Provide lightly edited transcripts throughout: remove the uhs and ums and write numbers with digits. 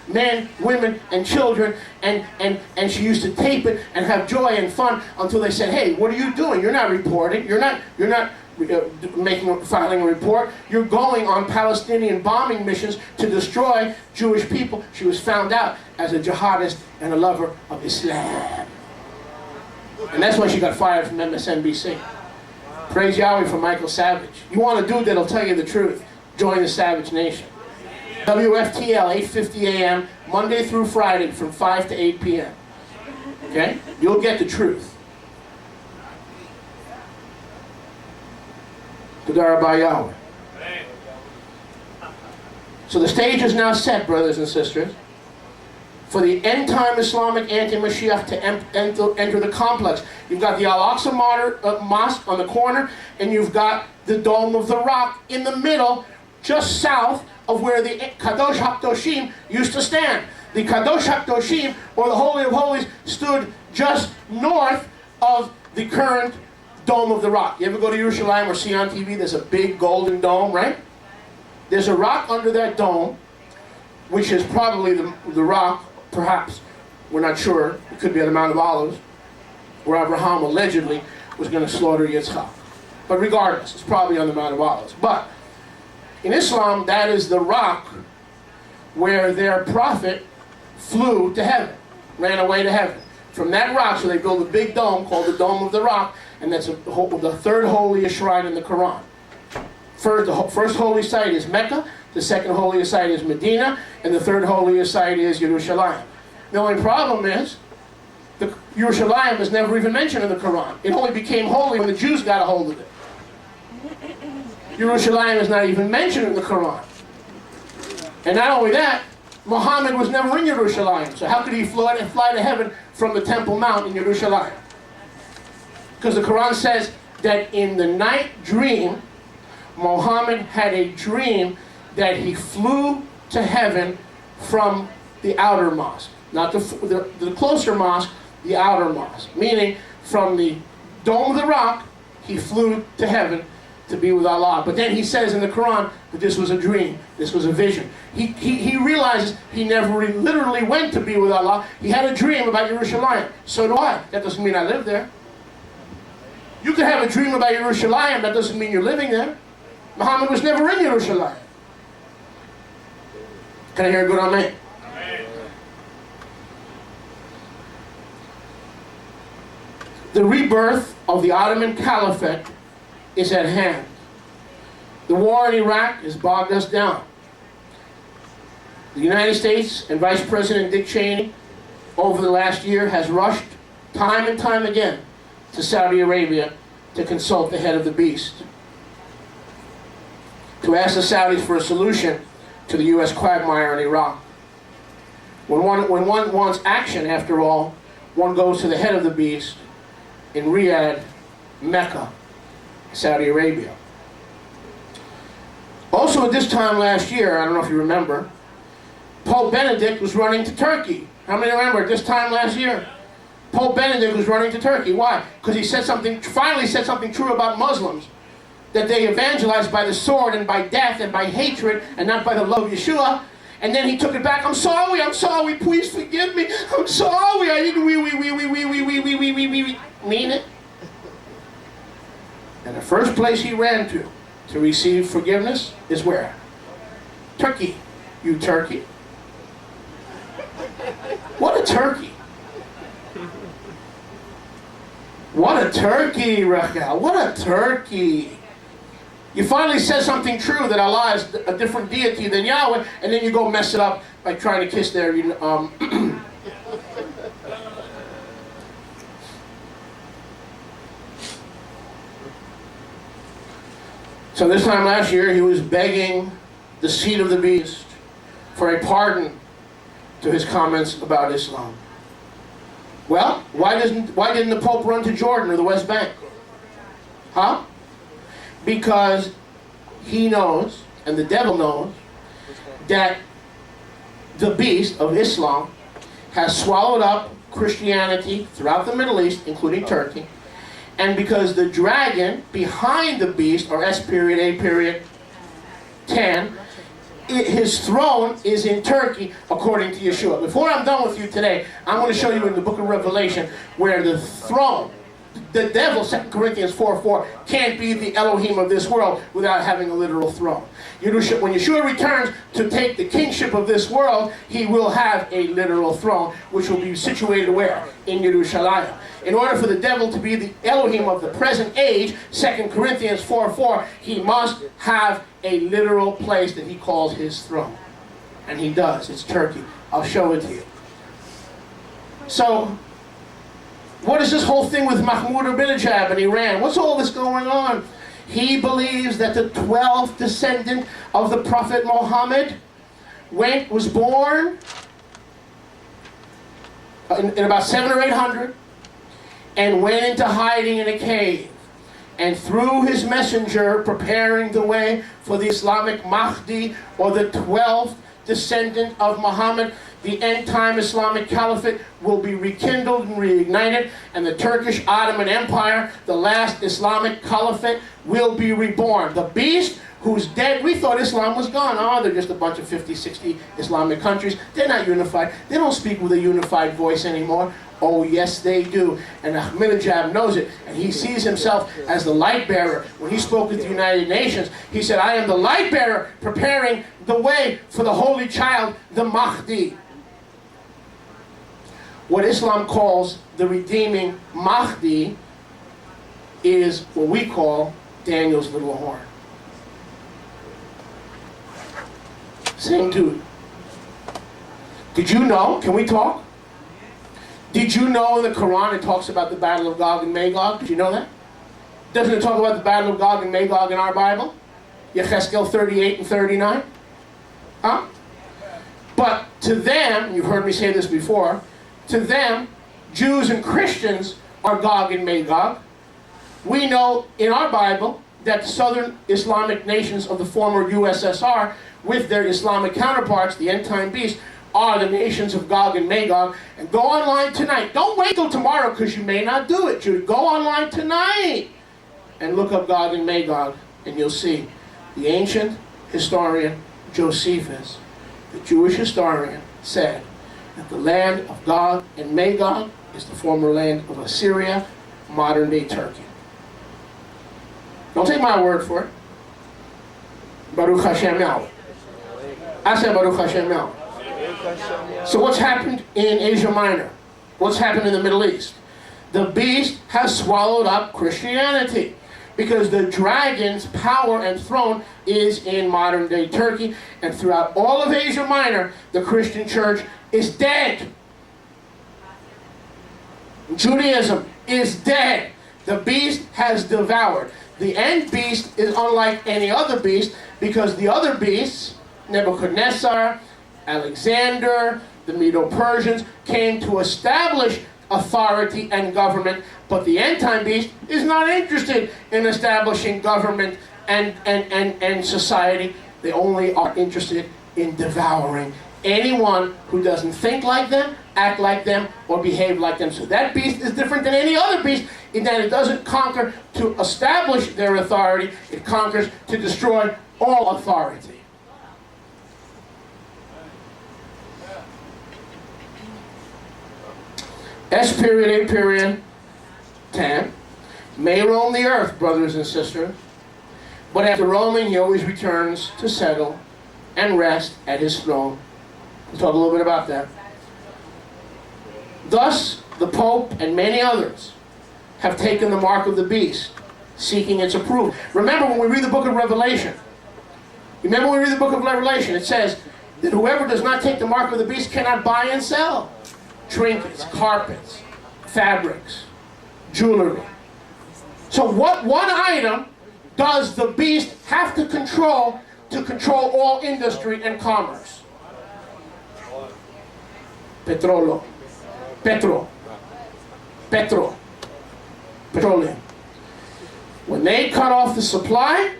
men, women, and children, and she used to tape it and have joy and fun until they said, hey, what are you doing? You're not reporting. You're not filing a report. You're going on Palestinian bombing missions to destroy Jewish people. She was found out as a jihadist and a lover of Islam. And that's why she got fired from MSNBC. Praise Yahweh for Michael Savage. You want a dude that'll tell you the truth, join the Savage Nation. WFTL, 8:50 a.m., Monday through Friday from 5 to 8 p.m. Okay? You'll get the truth. Todarabah Yahweh. So the stage is now set, brothers and sisters, for the end-time Islamic anti-Mashiach to enter the complex. You've got the Al-Aqsa Mosque on the corner, and you've got the Dome of the Rock in the middle, just south of where the Kadosh HaKadoshim used to stand. The Kadosh HaKadoshim, or the Holy of Holies, stood just north of the current Dome of the Rock. You ever go to Yerushalayim or see on TV, there's a big golden dome, right? There's a rock under that dome, which is probably the rock, perhaps, we're not sure, it could be on the Mount of Olives, where Abraham allegedly was going to slaughter Yitzchak. But regardless, it's probably on the Mount of Olives. But in Islam, that is the rock where their prophet flew to heaven, ran away to heaven. From that rock, so they built a big dome called the Dome of the Rock, and that's the third holiest shrine in the Quran. The first holy site is Mecca, the second holiest site is Medina, and the third holiest site is Yerushalayim. The only problem is, Yerushalayim is never even mentioned in the Quran. It only became holy when the Jews got a hold of it. Yerushalayim is not even mentioned in the Quran. And not only that, Muhammad was never in Yerushalayim. So how could he fly to heaven from the Temple Mount in Yerushalayim? Because the Quran says that in the night dream, Muhammad had a dream that he flew to heaven from the outer mosque. Not the closer mosque, the outer mosque. Meaning, from the Dome of the Rock, he flew to heaven to be with Allah. But then he says in the Quran that this was a dream, this was a vision. He realizes he never literally went to be with Allah. He had a dream about Yerushalayim. So do I. That doesn't mean I live there. You could have a dream about Yerushalayim, that doesn't mean you're living there. Muhammad was never in Yerushalayim. Can I hear a good amen? Amen. The rebirth of the Ottoman Caliphate is at hand. The war in Iraq has bogged us down. The United States and Vice President Dick Cheney over the last year has rushed time and time again to Saudi Arabia to consult the head of the beast, to ask the Saudis for a solution to the U.S. quagmire in Iraq. When one wants action, after all, one goes to the head of the beast in Riyadh, Mecca, Saudi Arabia. Also at this time last year, I don't know if you remember, Pope Benedict was running to Turkey. How many remember at this time last year? Pope Benedict was running to Turkey. Why? Because he finally said something true about Muslims. That they evangelized by the sword and by death and by hatred and not by the love of Yeshua. And then he took it back. I'm sorry, please forgive me. I'm sorry, I didn't mean it. And the first place he ran to receive forgiveness is where? Turkey. You turkey. What a turkey. What a turkey, Rachel. What a turkey. You finally said something true that Allah is a different deity than Yahweh, and then you go mess it up by trying to kiss their... So this time last year, he was begging the seed of the beast for a pardon to his comments about Islam. Well, why didn't the Pope run to Jordan or the West Bank? Huh? Because he knows, and the devil knows, that the beast of Islam has swallowed up Christianity throughout the Middle East, including Turkey, and because the dragon behind the beast, or S period, A period, 10, his throne is in Turkey, according to Yeshua. Before I'm done with you today, I'm going to show you in the book of Revelation where the throne, the devil, 2 Corinthians 4:4, can't be the Elohim of this world without having a literal throne. When Yeshua returns to take the kingship of this world, he will have a literal throne, which will be situated where? In Yerushalayim. In order for the devil to be the Elohim of the present age, 2 Corinthians 4:4, he must have a literal place that he calls his throne. And he does. It's Turkey. I'll show it to you. So, what is this whole thing with Mahmoud Ahmadinejad in Iran? What's all this going on? He believes that the 12th descendant of the Prophet Muhammad was born in about 700 or 800 and went into hiding in a cave. And through his messenger, preparing the way for the Islamic Mahdi, or the 12th descendant of Muhammad, the end-time Islamic Caliphate will be rekindled and reignited, and the Turkish Ottoman Empire, the last Islamic Caliphate, will be reborn. The beast who's dead, we thought Islam was gone. Oh, they're just a bunch of 50, 60 Islamic countries. They're not unified. They don't speak with a unified voice anymore. Oh, yes, they do. And Ahmadinejad knows it. And he sees himself as the light bearer. When he spoke at the United Nations, he said, I am the light bearer preparing the way for the holy child, the Mahdi. What Islam calls the redeeming Mahdi is what we call Daniel's little horn. Same dude. Did you know? Can we talk? Did you know in the Quran it talks about the battle of Gog and Magog? Did you know that? Doesn't it talk about the battle of Gog and Magog in our Bible? Yechezkel 38 and 39? Huh? But to them, you've heard me say this before, to them, Jews and Christians are Gog and Magog. We know in our Bible that the southern Islamic nations of the former USSR, with their Islamic counterparts, the end-time beast, are the nations of Gog and Magog. And go online tonight. Don't wait till tomorrow, because you may not do it, Jude. Go online tonight and look up Gog and Magog, and you'll see the ancient historian Josephus, the Jewish historian, said that the land of Gog and Magog is the former land of Assyria, modern-day Turkey. Don't take my word for it. Baruch Hashem Yahweh. I said Baruch Hashem Yahweh. So what's happened in Asia Minor? What's happened in the Middle East? The beast has swallowed up Christianity, because the dragon's power and throne is in modern-day Turkey, and throughout all of Asia Minor, the Christian church is dead. Judaism is dead. The beast has devoured. The end beast is unlike any other beast, because the other beasts, Nebuchadnezzar, Alexander, the Medo-Persians, came to establish authority and government, but the end-time beast is not interested in establishing government and society. They only are interested in devouring anyone who doesn't think like them, act like them, or behave like them. So that beast is different than any other beast in that it doesn't conquer to establish their authority, it conquers to destroy all authority. S period, A period, 10, may roam the earth, brothers and sisters, but after roaming, he always returns to settle and rest at his throne. We'll talk a little bit about that. Thus, the Pope and many others have taken the mark of the beast, seeking its approval. Remember when we read the book of Revelation, it says that whoever does not take the mark of the beast cannot buy and sell trinkets, carpets, fabrics, jewelry. So what one item does the beast have to control all industry and commerce? Petrolo. Petroleum. When they cut off the supply,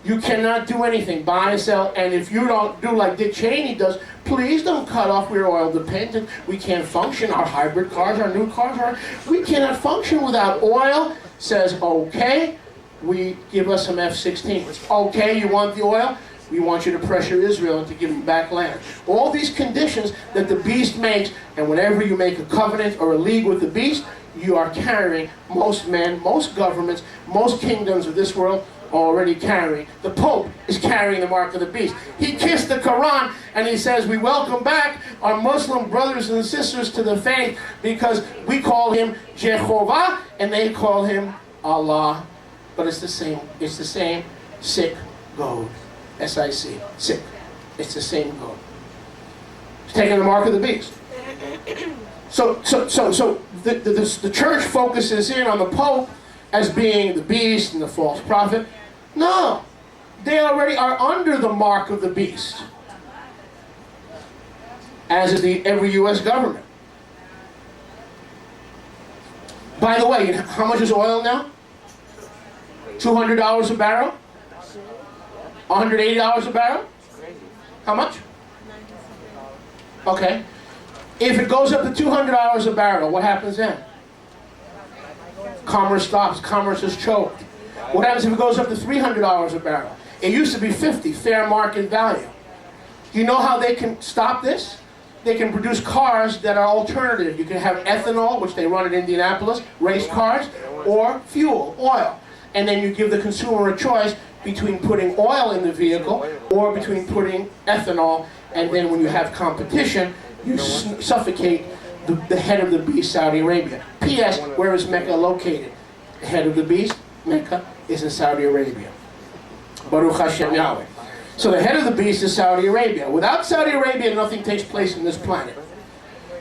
you cannot do anything, buy and sell. And if you don't do like Dick Cheney does, please don't cut off, we're oil dependent. We can't function, our hybrid cars, our new cars, we cannot function without oil. Says, okay, we give us some F-16s. Okay, you want the oil? We want you to pressure Israel into giving back land. All these conditions that the beast makes, and whenever you make a covenant or a league with the beast, you are carrying, most men, most governments, most kingdoms of this world already carrying. The Pope is carrying the mark of the beast. He kissed the Quran and he says, we welcome back our Muslim brothers and sisters to the faith because we call him Jehovah and they call him Allah. But it's the same sick goad. S-I-C, sick. It's the same goad. It's taking the mark of the beast. So the church focuses in on the Pope as being the beast and the false prophet. No, they already are under the mark of the beast, as is every U.S. government. By the way, how much is oil now? $200 a barrel? $180 a barrel? How much? Okay. If it goes up to $200 a barrel, what happens then? Commerce stops. Commerce is choked. What happens if it goes up to $300 a barrel? It used to be $50, fair market value. You know how they can stop this? They can produce cars that are alternative. You can have ethanol, which they run in Indianapolis, race cars, or fuel, oil. And then you give the consumer a choice between putting oil in the vehicle or between putting ethanol, and then when you have competition, you suffocate the head of the beast, Saudi Arabia. P.S. Where is Mecca located? The head of the beast, Mecca, is in Saudi Arabia. Baruch Hashem Yahweh. So the head of the beast is Saudi Arabia. Without Saudi Arabia, nothing takes place in this planet.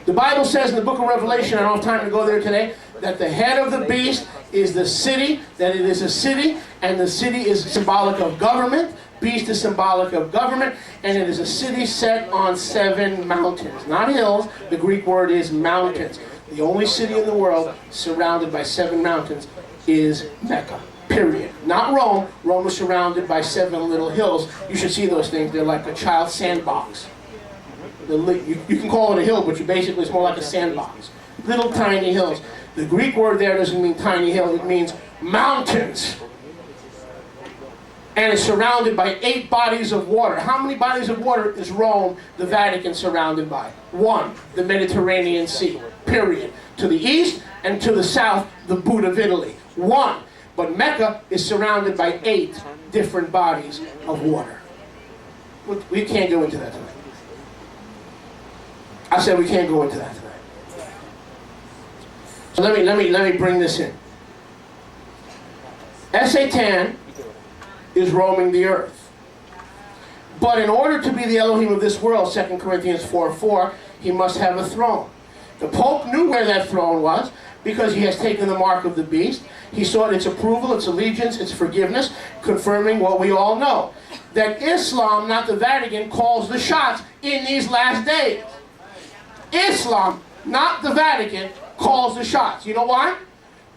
The Bible says in the book of Revelation, I don't have time to go there today, that the head of the beast is the city, that it is a city, and the city is symbolic of government. Beast is symbolic of government, and it is a city set on 7 mountains. Not hills, the Greek word is mountains. The only city in the world surrounded by 7 mountains is Mecca, period. Not Rome. Rome is surrounded by 7 little hills. You should see those things. They're like a child's sandbox. You can call it a hill, but basically it's more like a sandbox. Little tiny hills. The Greek word there doesn't mean tiny hill, it means mountains. And it's surrounded by 8 bodies of water. How many bodies of water is Rome, the Vatican, surrounded by? 1, the Mediterranean Sea, period. To the east and to the south, the boot of Italy. 1. But Mecca is surrounded by 8 different bodies of water. We can't go into that tonight. I said we can't go into that tonight. So let me bring this in. Satan is roaming the earth. But in order to be the Elohim of this world, 2 Corinthians 4:4, he must have a throne. The Pope knew where that throne was because he has taken the mark of the beast. He sought its approval, its allegiance, its forgiveness, confirming what we all know. That Islam, not the Vatican, calls the shots in these last days. Islam, not the Vatican, calls the shots. You know why?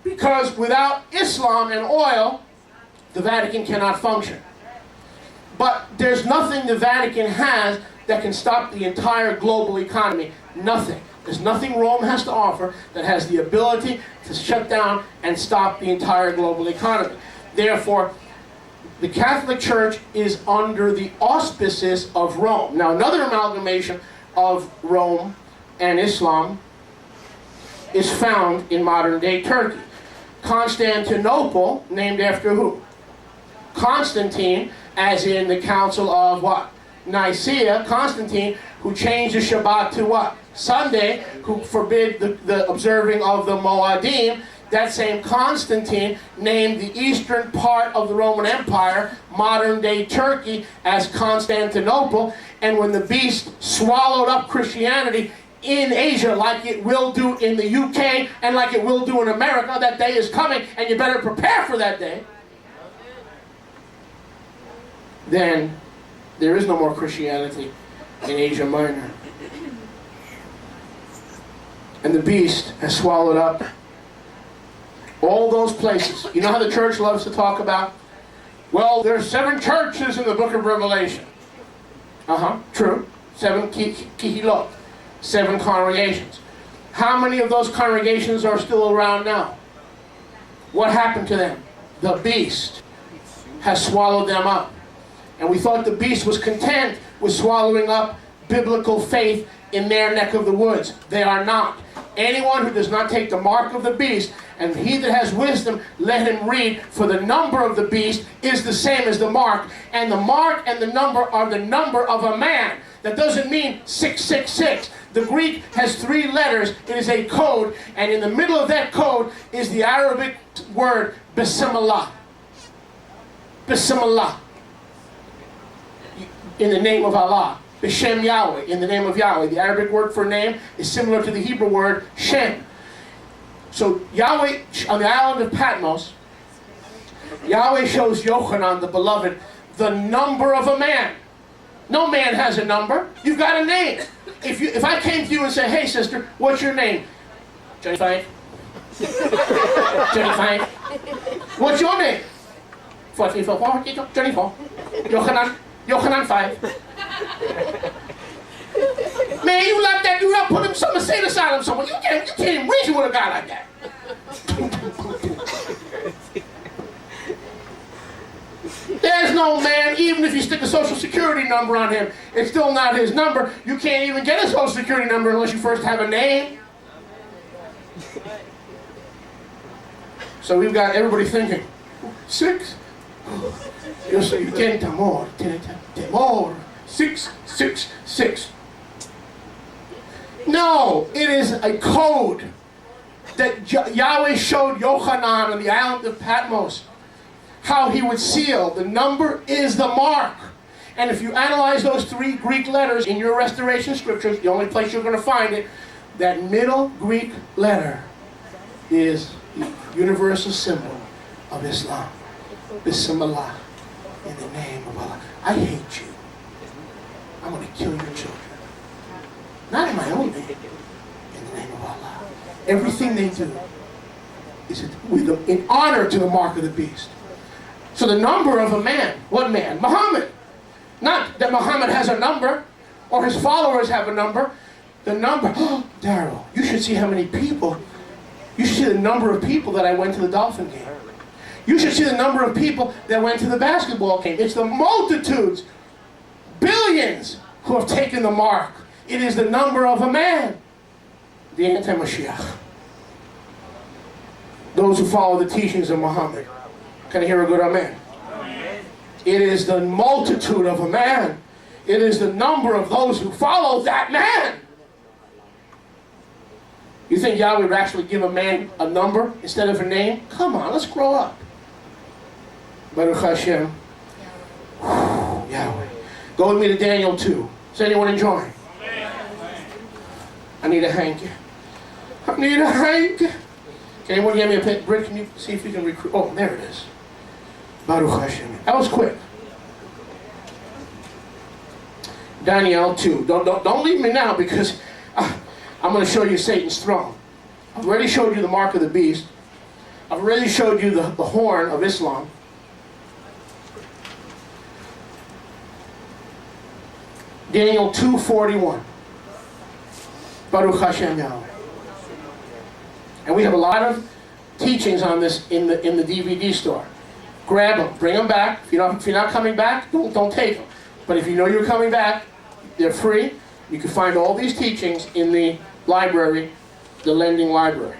Because without Islam and oil, the Vatican cannot function. But there's nothing the Vatican has that can stop the entire global economy. Nothing. There's nothing Rome has to offer that has the ability to shut down and stop the entire global economy. Therefore, the Catholic Church is under the auspices of Rome. Now, another amalgamation of Rome and Islam is found in modern-day Turkey. Constantinople, named after who? Constantine, as in the Council of what? Nicaea. Constantine, who changed the Shabbat to what? Sunday, who forbid the observing of the Moadim. That same Constantine named the eastern part of the Roman Empire, modern-day Turkey, as Constantinople. And when the beast swallowed up Christianity in Asia, like it will do in the UK and like it will do in America, that day is coming, and you better prepare for that day. Then there is no more Christianity in Asia Minor. And the beast has swallowed up all those places. You know how the church loves to talk about? Well, there are 7 churches in the book of Revelation. True. 7 kihilot. 7 congregations. How many of those congregations are still around now? What happened to them? The beast has swallowed them up. And we thought the beast was content with swallowing up biblical faith in their neck of the woods. They are not. Anyone who does not take the mark of the beast, and he that has wisdom, let him read, for the number of the beast is the same as the mark. And the mark and the number are the number of a man. That doesn't mean 666. The Greek has 3 letters. It is a code. And in the middle of that code is the Arabic word Bismillah. Bismillah. In the name of Allah. B'Shem Yahweh, in the name of Yahweh. The Arabic word for name is similar to the Hebrew word Shem. So Yahweh, on the island of Patmos, Yahweh shows Yochanan, the beloved, the number of a man. No man has a number. You've got a name. If I came to you and said, hey sister, what's your name? Johnny 5. Johnny 5. What's your name? 4, 3, 4, 4, Johnny 4. Yochanan 5. Man, you lock that dude up, put him in some insane asylum somewhere. You can't even reason with a guy like that. There's no man, even if you stick a social security number on him, it's still not his number. You can't even get a social security number unless you first have a name. So we've got everybody thinking, 6? Yo soy temor, temor, 666. No, it is a code that Yahweh showed Yochanan on the island of Patmos how he would seal. The number is the mark. And if you analyze those 3 Greek letters in your restoration scriptures, the only place you're going to find it, that middle Greek letter is the universal symbol of Islam. Bismillah, in the name of Allah. I hate you. I'm going to kill your children. Not in my own name, in the name of Allah. Everything they do is in honor to the mark of the beast. So the number of a man, what man? Muhammad. Not that Muhammad has a number, or his followers have a number. The number, Daryl, you should see how many people, you should see the number of people that I went to the Dolphin game. You should see the number of people that went to the basketball game. It's the multitudes, billions, who have taken the mark. It is the number of a man. The anti-Mashiach. Those who follow the teachings of Muhammad. Can I hear a good amen? Amen? It is the multitude of a man. It is the number of those who follow that man. You think Yahweh would actually give a man a number instead of a name? Come on, let's grow up. Baruch Hashem. Yahweh. Go with me to Daniel 2. Is anyone enjoying? I need a hanky. I need a hanky. Can anyone give me a pet brick? Can you see if you can recruit? Oh, there it is. Baruch Hashem. That was quick. Daniel 2. Don't leave me now, because I'm going to show you Satan's throne. I've already showed you the mark of the beast. I've already showed you the horn of Islam. Daniel 2:41. Baruch Hashem Yahweh. And we have a lot of teachings on this in the DVD store. Grab them, bring them back. If you're not coming back, don't take them. But if you know you're coming back, they're free. You can find all these teachings in the library, the lending library.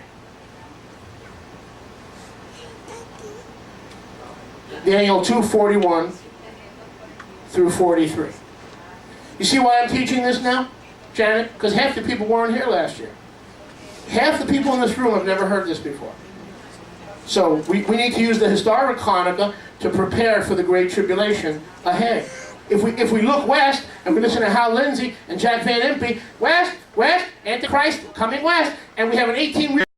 Daniel 2:41 through 43. You see why I'm teaching this now, Janet? Because half the people weren't here last year. Half the people in this room have never heard this before. So we need to use the historic Hanukkah to prepare for the Great Tribulation ahead. If we look west and we listen to Hal Lindsey and Jack Van Impe, west, Antichrist coming west, and we have an 18-week